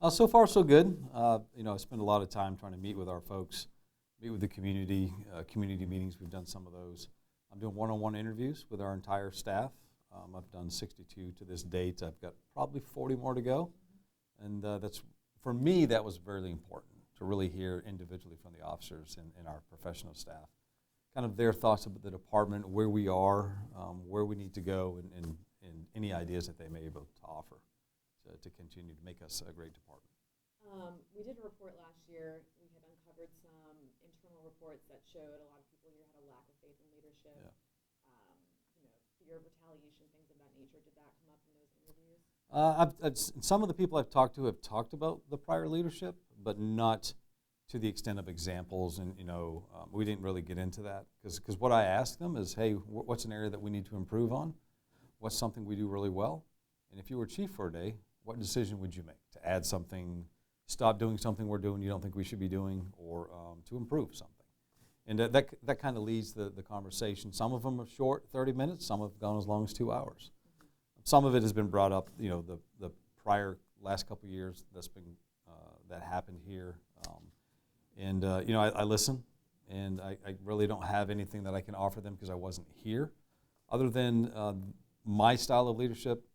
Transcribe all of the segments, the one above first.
So far, so good. I spend a lot of time trying to meet with our folks, meet with the community, community meetings. We've done some of those. I'm doing one-on-one interviews with our entire staff. I've done 62 to this date. I've got probably 40 more to go. And that's, for me, that was really important to really hear individually from the officers and our professional staff, kind of their thoughts about the department, where we are, where we need to go, and any ideas that they may be able to offer to continue to make us a great department. We did a report last year. We had uncovered some internal reports that showed a lot of people here had a lack of faith in leadership. Yeah. Fear of retaliation, things of that nature. Did that come up in those interviews? Some of the people I've talked to have talked about the prior leadership, but not to the extent of examples. And we didn't really get into that because what I asked them is, hey, what's an area that we need to improve on? What's something we do really well? And if you were chief for a day, what decision would you make to add something, stop doing something we're doing you don't think we should be doing, or to improve something? And that kind of leads the conversation. Some of them are short, 30 minutes. Some have gone as long as 2 hours. Some of it has been brought up, the prior last couple of years that happened here. I listen, and I really don't have anything that I can offer them because I wasn't here. Other than my style of leadership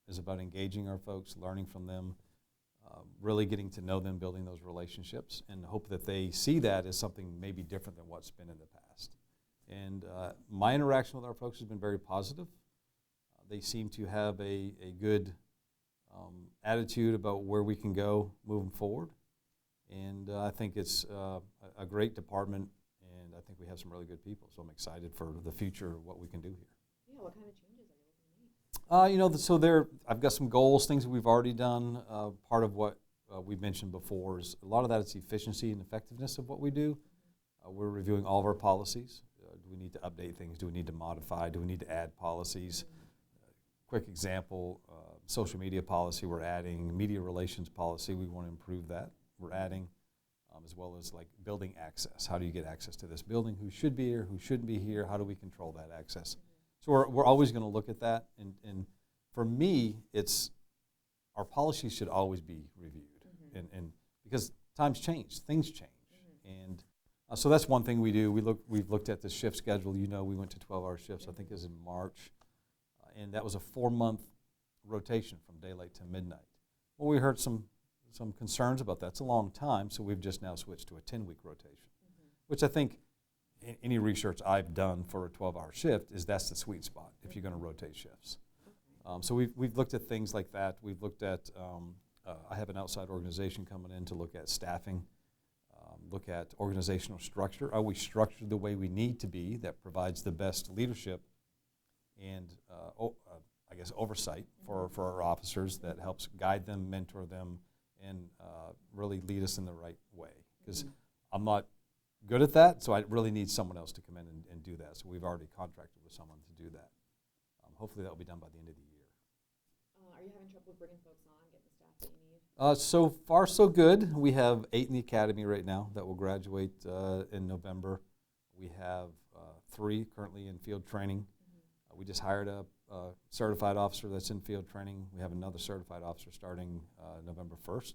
is about engaging our folks, learning from them, really getting to know them, building those relationships, and hope that they see that as something maybe different than what's been in the past. And my interaction with our folks has been very positive. They seem to have a good attitude about where we can go moving forward. And I think it's a great department, and I think we have some really good people. So I'm excited for the future of what we can do here. Yeah, what kind of changes are you looking to make? I've got some goals, things that we've already done. Part of what we've mentioned before is a lot of that is efficiency and effectiveness of what we do. We're reviewing all of our policies. Do we need to update things? Do we need to modify? Do we need to add policies? Quick example, social media policy we're adding, media relations policy, we want to improve that. We're adding, as well as like building access. How do you get access to this building? Who should be here? Who shouldn't be here? How do we control that access? So we're always going to look at that. And for me, it's our policies should always be reviewed. And because times change, things change. And so that's one thing we do. We've looked at the shift schedule. We went to 12-hour shifts, I think it was in March. And that was a 4-month rotation from daylight to midnight. Well, we heard some concerns about that. It's a long time, so we've just now switched to a 10-week rotation, which I think any research I've done for a 12-hour shift is that's the sweet spot if you're going to rotate shifts. So we've looked at things like that. We've looked at, I have an outside organization coming in to look at staffing, look at organizational structure. Are we structured the way we need to be that provides the best leadership and I guess oversight for our officers that helps guide them, mentor them, and really lead us in the right way. Because I'm not good at that, so I really need someone else to come in and do that. So we've already contracted with someone to do that. Hopefully that will be done by the end of the year. Are you having trouble bringing folks on, getting the staff that you need? So far, so good. We have 8 in the academy right now that will graduate in November. We have 3 currently in field training. We just hired a certified officer that's in field training. We have another certified officer starting November 1st.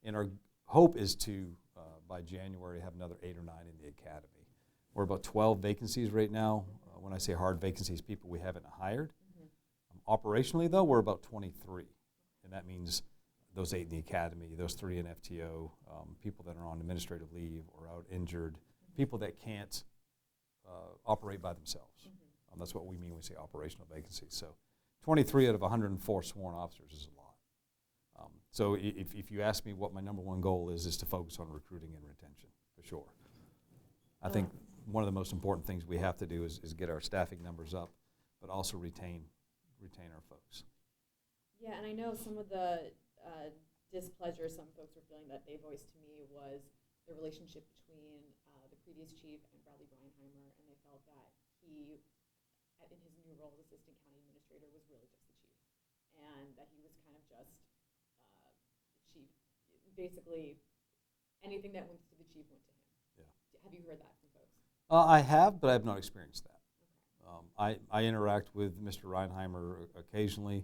And our hope is to, by January, have another 8 or 9 in the academy. We're about 12 vacancies right now. When I say hard vacancies, people we haven't hired. Operationally, though, we're about 23. And that means those 8 in the academy, those 3 in FTO, people that are on administrative leave or out injured, people that can't operate by themselves. That's what we mean when we say operational vacancies. So 23 out of 104 sworn officers is a lot. So if you ask me what my number one goal is to focus on recruiting and retention, for sure. I think one of the most important things we have to do is get our staffing numbers up, but also retain our folks. Yeah, and I know some of the displeasure some folks were feeling that they voiced to me was the relationship between the previous chief and Bradley Breinheimer, and they felt that he, in his new role as assistant county administrator, was really just the chief, and that he was kind of just the chief. Basically, anything that went to the chief went to him. Yeah. Have you heard that from folks? I have, but I have not experienced that. Okay. I interact with Mr. Reinheimer occasionally.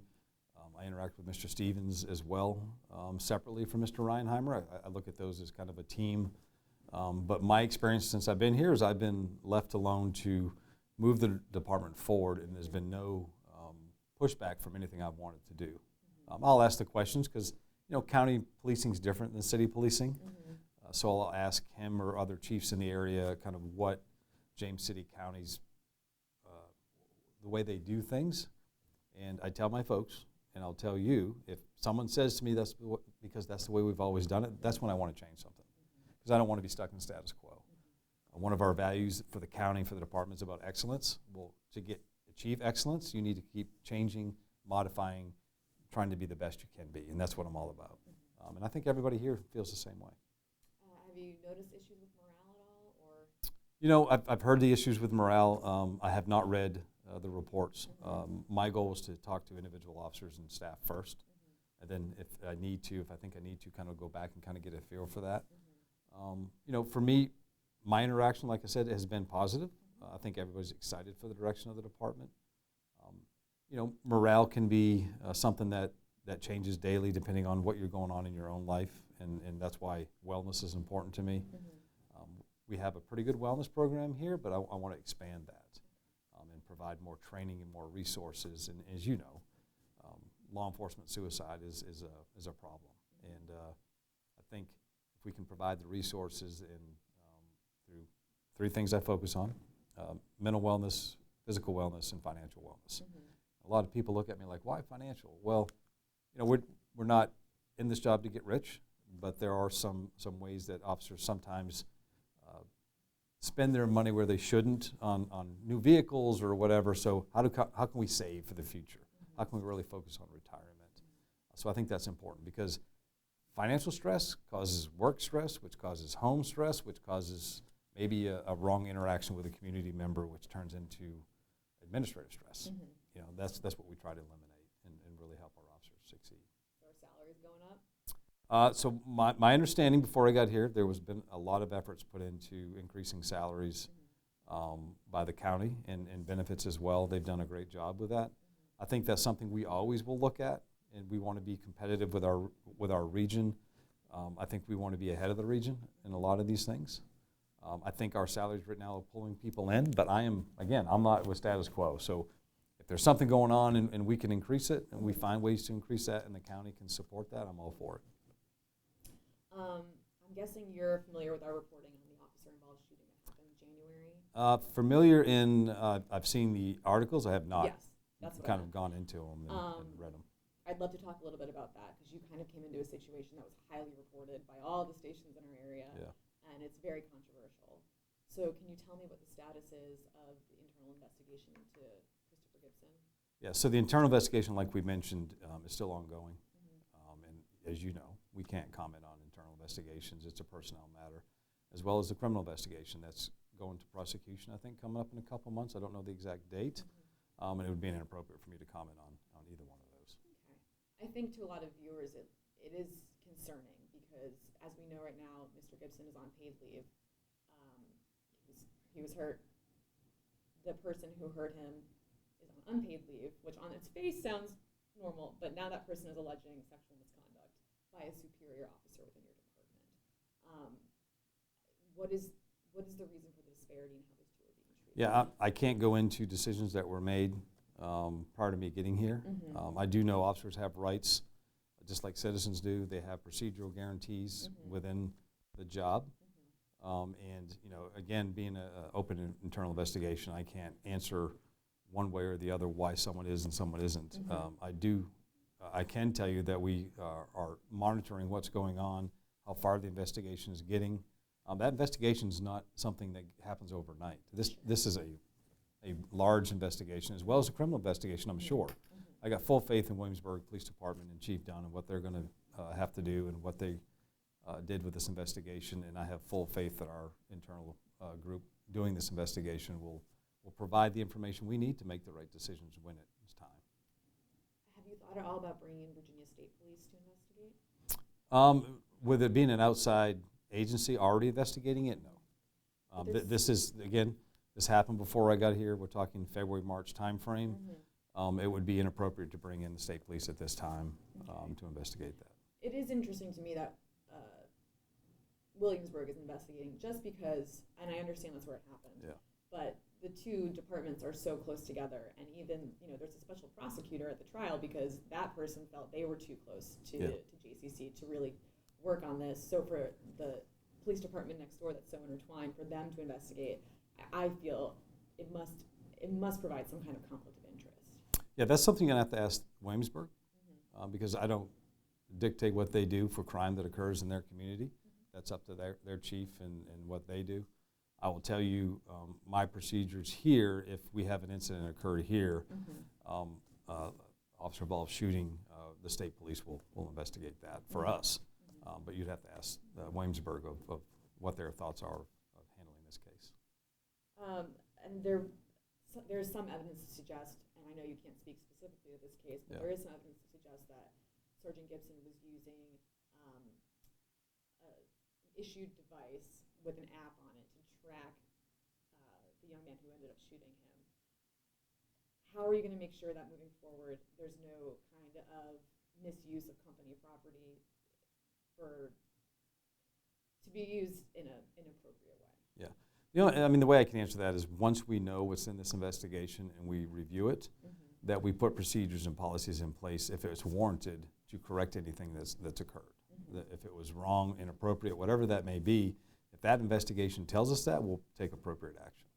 I interact with Mr. Stevens as well, separately from Mr. Reinheimer. I look at those as kind of a team. But my experience since I've been here is I've been left alone to move the department forward, and there's been no pushback from anything I've wanted to do. I'll ask the questions because county policing is different than city policing. So I'll ask him or other chiefs in the area kind of what James City County's, the way they do things. And I tell my folks, and I'll tell you, if someone says to me that's because that's the way we've always done it, that's when I want to change something. Because I don't want to be stuck in status quo. One of our values for the county, for the department, is about excellence. Well, to achieve excellence, you need to keep changing, modifying, trying to be the best you can be, and that's what I'm all about. And I think everybody here feels the same way. Have you noticed issues with morale at all, or? I've heard the issues with morale. I have not read the reports. My goal is to talk to individual officers and staff first, and then if I think I need to, kind of go back and kind of get a feel for that. For me, my interaction, like I said, has been positive. I think everybody's excited for the direction of the department. Morale can be something that changes daily depending on what you're going on in your own life, and that's why wellness is important to me. We have a pretty good wellness program here, but I want to expand that and provide more training and more resources. And as you know, law enforcement suicide is a problem. And I think if we can provide the resources through three things I focus on, mental wellness, physical wellness, and financial wellness. A lot of people look at me like, why financial? Well, we're not in this job to get rich, but there are some ways that officers sometimes spend their money where they shouldn't on new vehicles or whatever. So how can we save for the future? How can we really focus on retirement? So I think that's important because financial stress causes work stress, which causes home stress, which causes maybe a wrong interaction with a community member, which turns into administrative stress. That's what we try to eliminate and really help our officers succeed. So are salaries going up? So my understanding before I got here, there was been a lot of efforts put into increasing salaries by the county and benefits as well. They've done a great job with that. I think that's something we always will look at, and we want to be competitive with our region. I think we want to be ahead of the region in a lot of these things. I think our salaries right now are pulling people in, but I'm not with status quo. So if there's something going on and we can increase it, and we find ways to increase that, and the county can support that, I'm all for it. I'm guessing you're familiar with our reporting on the officer-involved shooting that happened in January? Familiar I've seen the articles. I have not. Yes, that's what kind of gone into them and read them. I'd love to talk a little bit about that because you kind of came into a situation that was highly reported by all the stations in our area, and it's very controversial. So can you tell me what the status is of the internal investigation into Christopher Gibson? Yeah, so the internal investigation, like we mentioned, is still ongoing. And as you know, we can't comment on internal investigations. It's a personnel matter, as well as the criminal investigation that's going to prosecution, I think, coming up in a couple months. I don't know the exact date, and it would be inappropriate for me to comment on either one of those. Okay. I think to a lot of viewers it is concerning because, as we know right now, Mr. Gibson is on paid leave. He was hurt. The person who hurt him is on unpaid leave, which on its face sounds normal, but now that person is alleging sexual misconduct by a superior officer within your department. What is the reason for the disparity in how those two are being treated? Yeah, I can't go into decisions that were made prior to me getting here. I do know officers have rights, just like citizens do. They have procedural guarantees within the job. And again, being an open internal investigation, I can't answer one way or the other why someone is and someone isn't. I can tell you that we are monitoring what's going on, how far the investigation is getting. That investigation is not something that happens overnight. This is a large investigation as well as a criminal investigation, I'm sure. I got full faith in Williamsburg Police Department and Chief Dunn and what they're going to have to do and what they did with this investigation, and I have full faith that our internal group doing this investigation will provide the information we need to make the right decisions when it's time. Have you thought at all about bringing in Virginia State Police to investigate? With it being an outside agency already investigating it, no. This happened before I got here. We're talking February, March time frame. it would be inappropriate to bring in the state police at this time to investigate that. It is interesting to me that Williamsburg is investigating just because, and I understand that's where it happened, Yeah. but the two departments are so close together, and even, there's a special prosecutor at the trial because that person felt they were too close to JCC to really work on this. So for the police department next door that's so intertwined, for them to investigate, I feel it must provide some kind of conflict of interest. Yeah, that's something you're going to have to ask Williamsburg, because I don't dictate what they do for crime that occurs in their community. That's up to their chief and what they do. I will tell you my procedures here. If we have an incident occur here, officer-involved shooting, the state police will investigate that for us. But you'd have to ask Williamsburg of what their thoughts are of handling this case. And there's some evidence to suggest, and I know you can't speak specifically to this case, but there is some evidence to suggest that Sergeant Gibson was using an issued device with an app on it to track the young man who ended up shooting him. How are you going to make sure that moving forward there's no kind of misuse of company property to be used in an inappropriate way? Yeah. The way I can answer that is once we know what's in this investigation and we review it, that we put procedures and policies in place if it's warranted to correct anything that's occurred. If it was wrong, inappropriate, whatever that may be, if that investigation tells us that, we'll take appropriate action.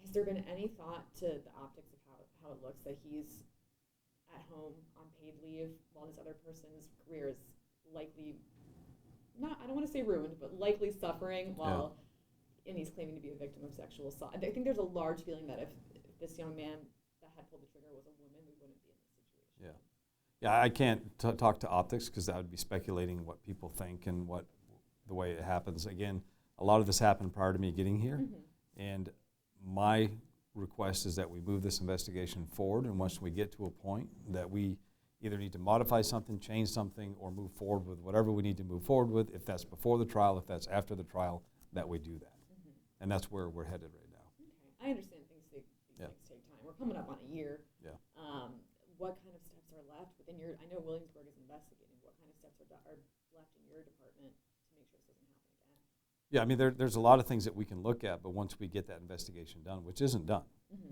Has there been any thought to the optics of how it looks that he's at home on paid leave while this other person's career is likely, I don't want to say ruined, but likely suffering and he's claiming to be a victim of sexual assault? I think there's a large feeling that if this young man that had pulled the trigger was a woman, we wouldn't be in this situation. Yeah, I can't talk to optics because that would be speculating what people think and the way it happens. Again, a lot of this happened prior to me getting here, and my request is that we move this investigation forward, and once we get to a point that we either need to modify something, change something, or move forward with whatever we need to move forward with, if that's before the trial, if that's after the trial, that we do that. And that's where we're headed right now. Okay, I understand things take time. We're coming up on a year. Yeah. What kind of steps are left within I know Williamsburg is investigating, what kind of steps are left in your department to make sure this doesn't happen again? Yeah, there's a lot of things that we can look at, but once we get that investigation done, which isn't done,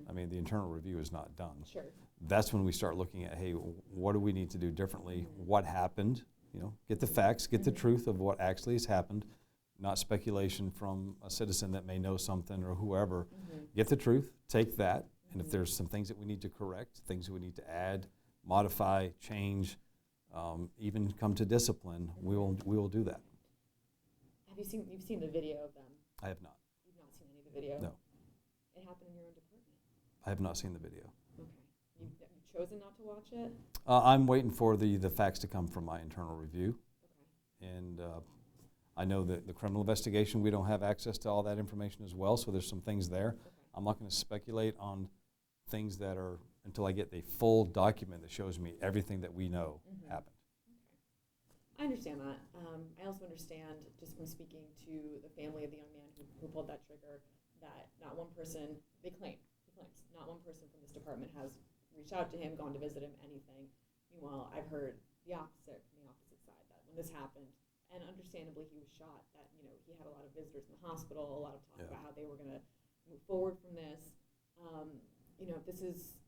the internal review is not done. Sure. That's when we start looking at, hey, what do we need to do differently? What happened? Get the facts, get the truth of what actually has happened, not speculation from a citizen that may know something or whoever. Get the truth, take that, and if there's some things that we need to correct, things that we need to add, modify, change, even come to discipline, we will do that. You've seen the video of them? I have not. You've not seen any of the video? No. It happened in your own department? I have not seen the video. Okay. You've chosen not to watch it? I'm waiting for the facts to come from my internal review. Okay. And I know that the criminal investigation, we don't have access to all that information as well, so there's some things there. Okay. I'm not going to speculate on things that are until I get the full document that shows me everything that we know happened. Okay. I understand that. I also understand, just from speaking to the family of the young man who pulled that trigger, that not one person, he claims, not one person from this department has reached out to him, gone to visit him, anything. Meanwhile, I've heard the opposite from the opposite side, that when this happened, and understandably he was shot, that he had a lot of visitors in the hospital, a lot of talk about how they were going to move forward from this. If this is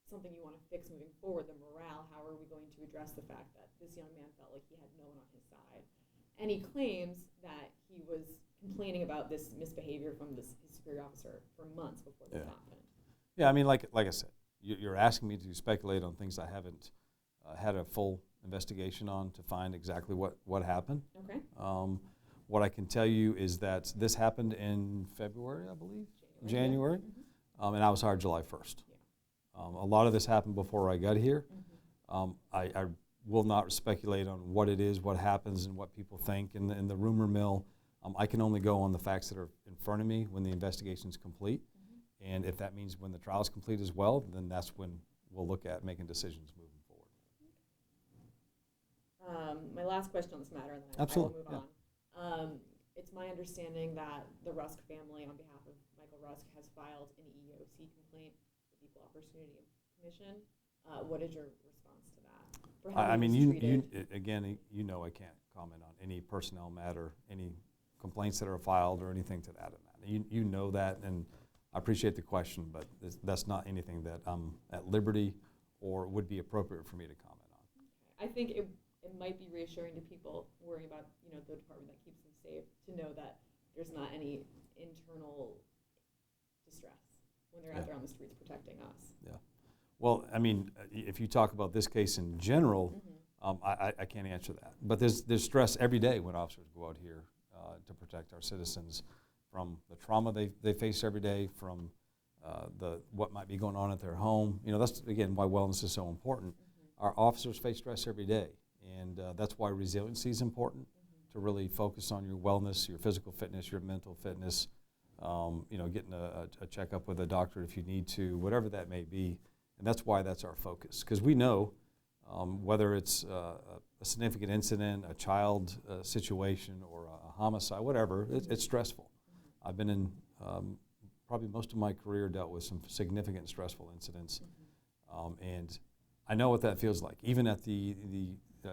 something you want to fix moving forward, the morale, how are we going to address the fact that this young man felt like he had no one on his side? And he claims that he was complaining about this misbehavior from his superior officer for months before this happened. Yeah, like I said, you're asking me to speculate on things I haven't had a full investigation on to find exactly what happened. Okay. What I can tell you is that this happened in February, I believe, January. And I was hired July 1st. Yeah. A lot of this happened before I got here. I will not speculate on what it is, what happens, and what people think in the rumor mill. I can only go on the facts that are in front of me when the investigation is complete. And if that means when the trial is complete as well, then that's when we'll look at making decisions moving forward. My last question on this matter, and then I will move on. It's my understanding that the Rusk family, on behalf of Michael Rusk, has filed an EEOC complaint Equal Opportunity Commission. What is your response to that? For how I he mean, was treated? again, you know I can't comment on any personnel matter, any complaints that are filed or anything to that amount. You know that, and I appreciate the question, but that's not anything that I'm at liberty or would be appropriate for me to comment on. Okay. I think it might be reassuring to people worrying about, you know, the department that keeps them safe to know that there's not any internal distress when they're out there on the streets protecting us. Yeah. Well, I mean, if you talk about this case in general, I can't answer that. But there's stress every day when officers go out here to protect our citizens from the trauma they face every day, from what might be going on at their home. You know, that's, again, why wellness is so important. Our officers face stress every day, and that's why resiliency is important, to really focus on your wellness, your physical fitness, your mental fitness, you know, getting a checkup with a doctor if you need to, whatever that may be. And that's why that's our focus, because we know whether it's a significant incident, a child situation, or a homicide, whatever, it's stressful. I've been in probably most of my career dealt with some significant stressful incidents, and I know what that feels like, even at the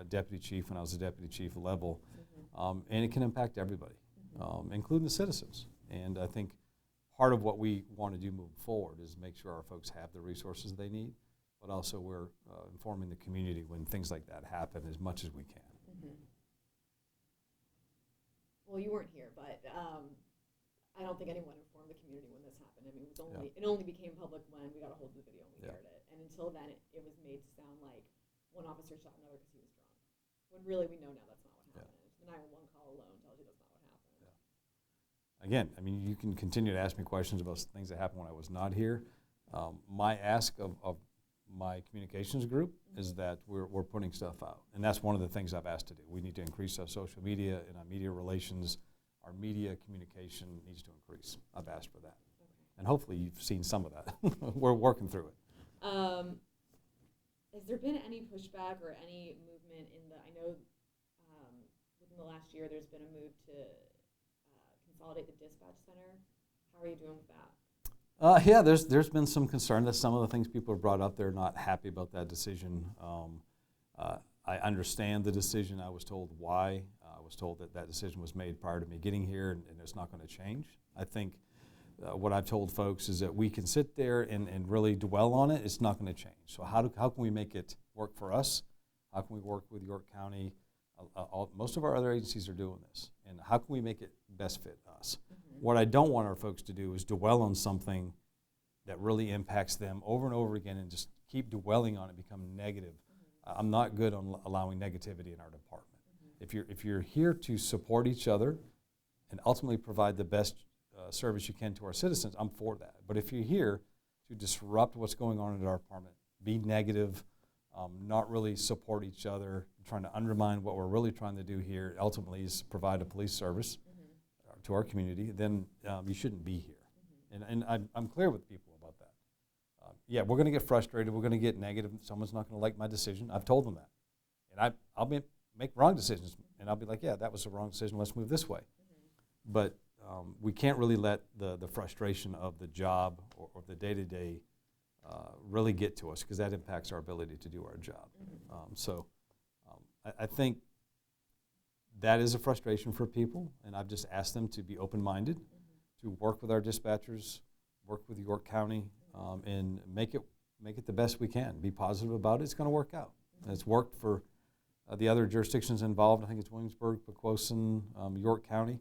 deputy chief, when I was a deputy chief level, and it can impact everybody, including the citizens. And I think part of what we want to do moving forward is make sure our folks have the resources they need, but also we're informing the community when things like that happen as much as we can. Well, you weren't here, but I don't think anyone informed the community when this happened. I mean, it only became public when we got a hold of the video and we aired it. And until then, it was made to sound like one officer shot another because he was drunk. When really we know now that's not what happened. The 911 call alone tells you that's not what happened. Again, I mean, you can continue to ask me questions about things that happened when I was not here. My ask of my communications group is that we're putting stuff out. And that's one of the things I've asked to do. We need to increase our social media and our media relations. Our media communication needs to increase. I've asked for that. And hopefully you've seen some of that. We're working through it. Has there been any pushback or any movement I know within the last year there's been a move to consolidate the dispatch center. How are you doing with that? Yeah, there's been some concern that some of the things people have brought up, they're not happy about that decision. I understand the decision. I was told why. I was told that decision was made prior to me getting here, and it's not going to change. I think what I've told folks is that we can sit there and really dwell on it. It's not going to change. So how can we make it work for us? How can we work with York County? Most of our other agencies are doing this. And how can we make it best fit us? What I don't want our folks to do is dwell on something that really impacts them over and over again and just keep dwelling on it, become negative. I'm not good on allowing negativity in our department. If you're here to support each other and ultimately provide the best service you can to our citizens, I'm for that. But if you're here to disrupt what's going on in our department, be negative, not really support each other, trying to undermine what we're really trying to do here, ultimately is provide a police service to our community, then you shouldn't be here. And I'm clear with people about that. Yeah, we're going to get frustrated. We're going to get negative. Someone's not going to like my decision. I've told them that. And I'll make wrong decisions. And I'll be like, yeah, that was a wrong decision. Let's move this way. But we can't really let the frustration of the job or the day-to-day really get to us, because that impacts our ability to do our job. I think that is a frustration for people, and I've just asked them to be open-minded, to work with our dispatchers, work with York County, and make it the best we can. Be positive about it. It's going to work out. And it's worked for the other jurisdictions involved. I think it's Williamsburg, Pequosen, York County.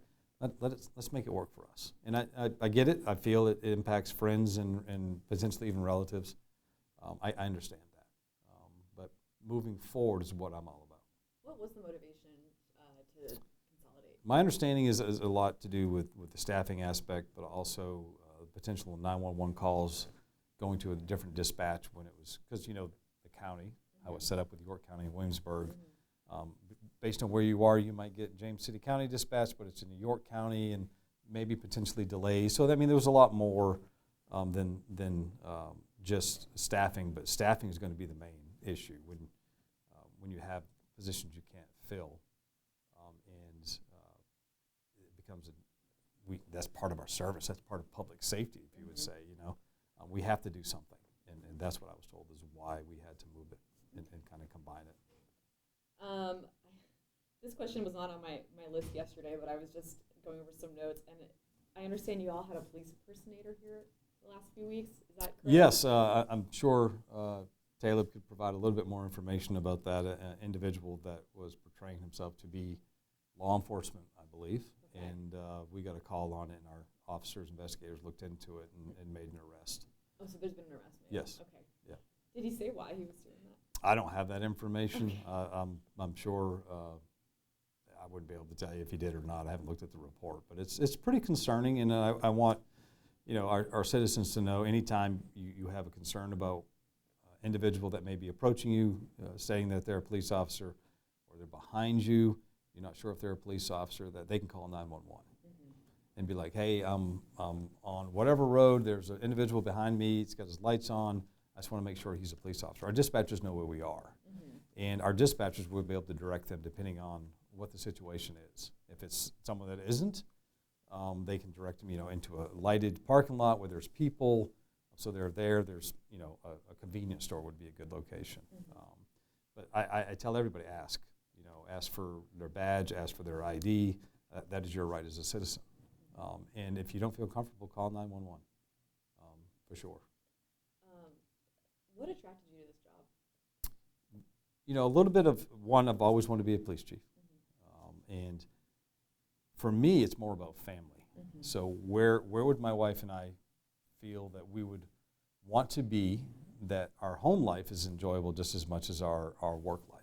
Let's make it work for us. And I get it. I feel it impacts friends and potentially even relatives. I understand that. But moving forward is what I'm all about. What was the motivation to consolidate? My understanding is a lot to do with the staffing aspect, but also potential 911 calls going to a different dispatch when it was, because, you know, the county, how it's set up with York County and Williamsburg. Based on where you are, you might get James City County dispatch, but it's in York County and maybe potentially delays. So, I mean, there was a lot more than just staffing, but staffing is going to be the main issue when you have positions you can't fill, and it becomes that's part of our service. That's part of public safety, if you would say. You know, we have to do something, And that's what I was told is why we had to move it and kind of combine it. This question was not on my list yesterday, but I was just going over some notes, and I understand you all had a police impersonator here the last few weeks. Is that correct? Yes, I'm sure Taylor could provide a little bit more information about that individual that was portraying himself to be law enforcement, I believe. Okay. And we got a call on it, and our officers, investigators looked into it and made an arrest. Oh, so there's been an arrest made? Yes. Okay. Yeah. Did he say why he was doing that? I don't have that information. Okay. I'm sure I wouldn't be able to tell you if he did or not. I haven't looked at the report, but it's pretty concerning, and I want our citizens to know anytime you have a concern about individual that may be approaching you, saying that they're a police officer, or they're behind you, you're not sure if they're a police officer, that they can call 911 and be like, hey, I'm on whatever road, there's an individual behind me, he's got his lights on, I just want to make sure he's a police officer. Our dispatchers know where we are, and our dispatchers will be able to direct them depending on what the situation is. If it's someone that isn't, they can direct them, into a lighted parking lot where there's people, so they're there. There's, a convenience store would be a good location. But I tell everybody, ask for their badge, ask for their ID. That is your right as a citizen. And if you don't feel comfortable, call 911, for sure. What attracted you to this job? A little bit of one, I've always wanted to be a police chief. And for me, it's more about family. So where would my wife and I feel that we would want to be, that our home life is enjoyable just as much as our work life.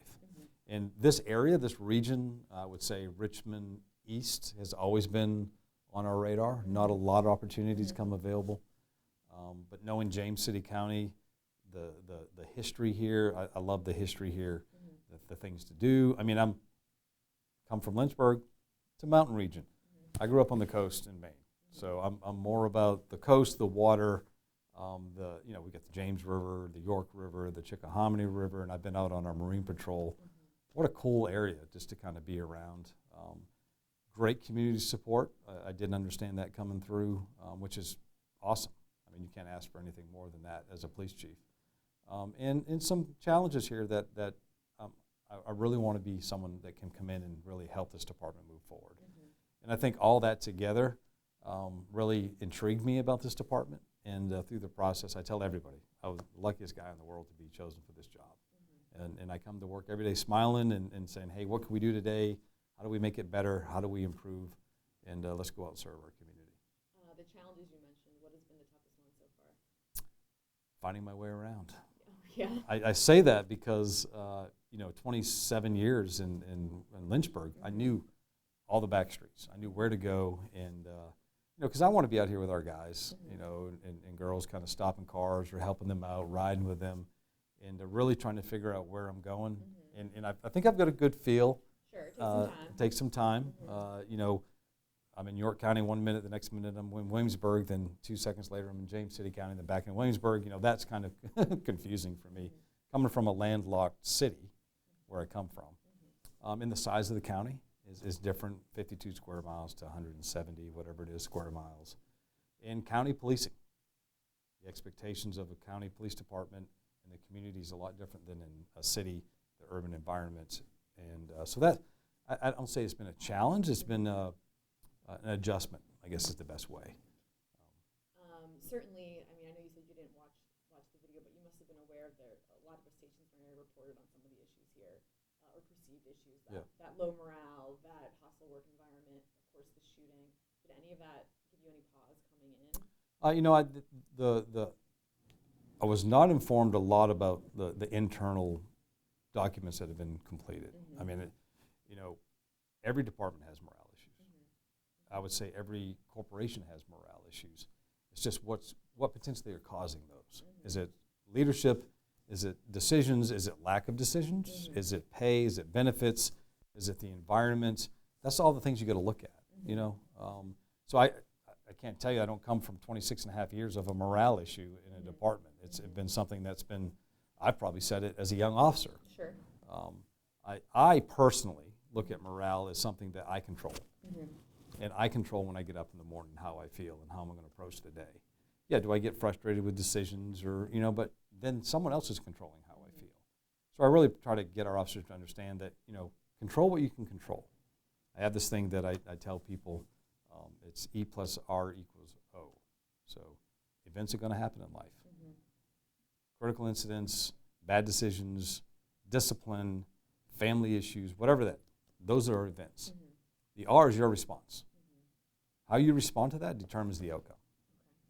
And this area, this region, I would say Richmond East has always been on our radar. Not a lot of opportunities come available. But knowing James City County, the history here, I love the history here, the things to do. I mean, come from Lynchburg. It's a mountain region. I grew up on the coast in Maine, so I'm more about the coast, the water. We got the James River, the York River, the Chickahominy River, and I've been out on our Marine Patrol. What a cool area just to kind of be around. Great community support. I didn't understand that coming through, which is awesome. I mean, you can't ask for anything more than that as a police chief. And some challenges here that I really want to be someone that can come in and really help this department move forward. And I think all that together really intrigued me about this department. And through the process, I tell everybody, I was the luckiest guy in the world to be chosen for this job. And I come to work every day smiling and saying, hey, what can we do today? How do we make it better? How do we improve? And let's go out and serve our community. The challenges you mentioned, what has been the toughest one so far? Finding my way around. Yeah. I say that because 27 years in Lynchburg, I knew all the back streets. I knew where to go, and because I want to be out here with our guys, and girls, kind of stopping cars or helping them out, riding with them, and really trying to figure out where I'm going. And I think I've got a good feel. Sure, it takes some time. I'm in York County 1 minute, the next minute I'm in Williamsburg, then 2 seconds later I'm in James City County, then back in Williamsburg. That's kind of confusing for me. Coming from a landlocked city, where I come from, and the size of the county is different, 52 square miles to 170, whatever it is, square miles. And county policing. The expectations of a county police department and the community is a lot different than in a city, the urban environment. And so that, I don't say it's been a challenge, it's been an adjustment, I guess is the best way. Certainly, I mean, I know you said you didn't watch the video, but you must have been aware of a lot of the stations reported on some of the issues here, or perceived issues, that low morale, that hostile work environment, of course the shooting. Did any of that give you any pause coming in? I was not informed a lot about the internal documents that have been completed. I mean, every department has morale issues. I would say every corporation has morale issues. It's just what potentially are causing those. Is it leadership? Is it decisions? Is it lack of decisions? Is it pay? Is it benefits? Is it the environment? That's all the things you got to look at, So I can't tell you, I don't come from 26 and a half years of a morale issue in a department. It's been something that's been, I've probably said it as a young officer. Sure. I personally look at morale as something that I control. And I control when I get up in the morning how I feel and how I'm going to approach the day. yeah, do I get frustrated with decisions or, but then someone else is controlling how I feel. So I really try to get our officers to understand that, control what you can control. I have this thing that I tell people, it's E plus R equals O. So events are going to happen in life. Critical incidents, bad decisions, discipline, family issues, whatever those are events. The R is your response. How you respond to that determines the outcome.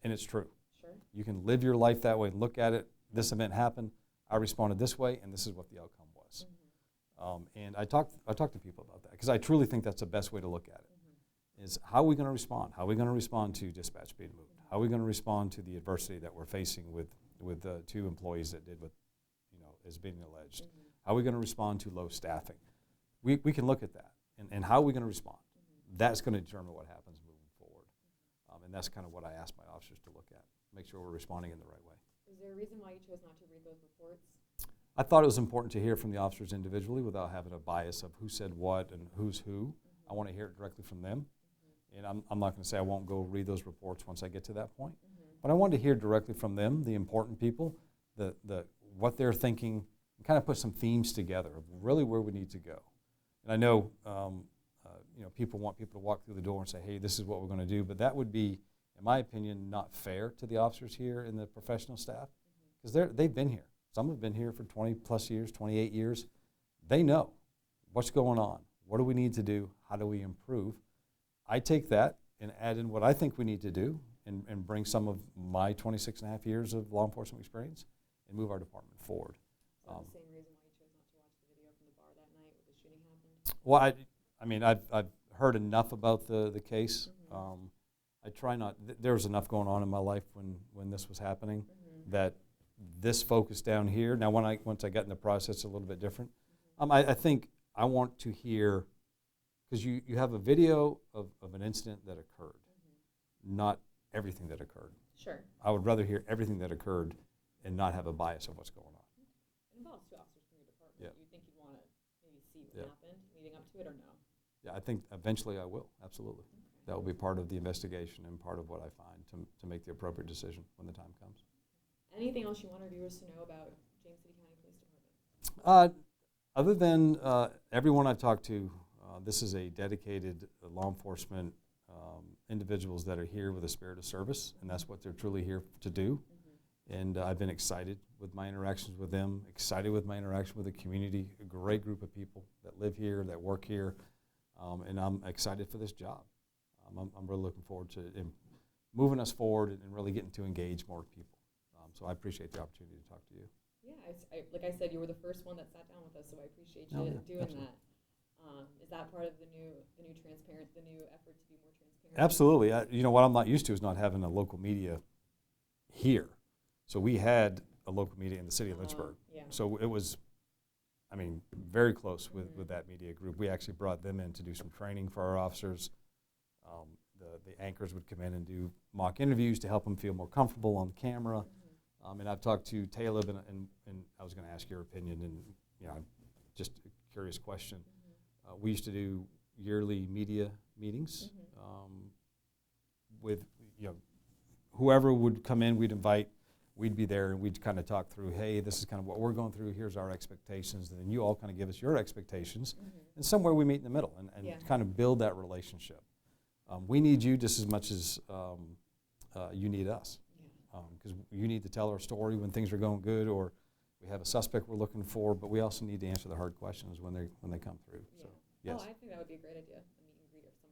And it's true. Sure. You can live your life that way, look at it, this event happened, I responded this way, and this is what the outcome was. And I talk to people about that, because I truly think that's the best way to look at it, is how are we going to respond? How are we going to respond to dispatch being moved? How are we going to respond to the adversity that we're facing with two employees that did what is being alleged? How are we going to respond to low staffing? We can look at that, and how are we going to respond? That's going to determine what happens moving forward. And that's kind of what I ask my officers to look at, make sure we're responding in the right way. Is there a reason why you chose not to read those reports? I thought it was important to hear from the officers individually without having a bias of who said what and who's who. I want to hear it directly from them. And I'm not going to say I won't go read those reports once I get to that point. But I wanted to hear directly from them, the important people, what they're thinking, and kind of put some themes together of really where we need to go. And I know people want people to walk through the door and say, hey, this is what we're going to do. But that would be, in my opinion, not fair to the officers here and the professional staff, because they've been here. Some have been here for 20 plus years, 28 years. They know what's going on. What do we need to do? How do we improve? I take that and add in what I think we need to do and bring some of my 26 and a half years of law enforcement experience and move our department forward. Is that the same reason why you chose not to watch the video from the bar that night when the shooting happened? Well, I've heard enough about the case. I try not, there was enough going on in my life when this was happening that this focus down here, now once I got in the process, it's a little bit different. I think I want to hear, because you have a video of an incident that occurred, not everything that occurred. Sure. I would rather hear everything that occurred and not have a bias of what's going on. It involves two officers from your department. Yeah. You think you'd want to maybe see what happened leading up to it, or no? Yeah, I think eventually I will, absolutely. That will be part of the investigation and part of what I find to make the appropriate decision when the time comes. Anything else you want our viewers to know about James City County Police Department? Other than everyone I've talked to, this is a dedicated law enforcement individuals that are here with a spirit of service, and that's what they're truly here to do. And I've been excited with my interactions with them, excited with my interaction with the community, a great group of people that live here, that work here, and I'm excited for this job. I'm really looking forward to moving us forward and really getting to engage more people. So I appreciate the opportunity to talk to you. Yeah, like I said, you were the first one that sat down with us, so I appreciate you doing absolutely. that. Is that part of the new effort to be more transparent? Absolutely. What I'm not used to is not having a local media here. So we had a local media in the city of Lynchburg. Yeah. So it was, very close with that media group. We actually brought them in to do some training for our officers. The anchors would come in and do mock interviews to help them feel more comfortable on camera. And I've talked to Taleb, and I was going to ask your opinion, and just a curious question. We used to do yearly media meetings with whoever would come in. We'd invite. We'd be there, and we'd kind of talk through, hey, this is kind of what we're going through. Here's our expectations, and then you all kind of give us your expectations, and somewhere we meet in the middle and kind of build that relationship. We need you just as much as you need us. Because you need to tell our story when things are going good, or we have a suspect we're looking for, but we also need to answer the hard questions when they come through. Yeah. So, yes. Oh, I think that would be a great idea, a meet and greet of some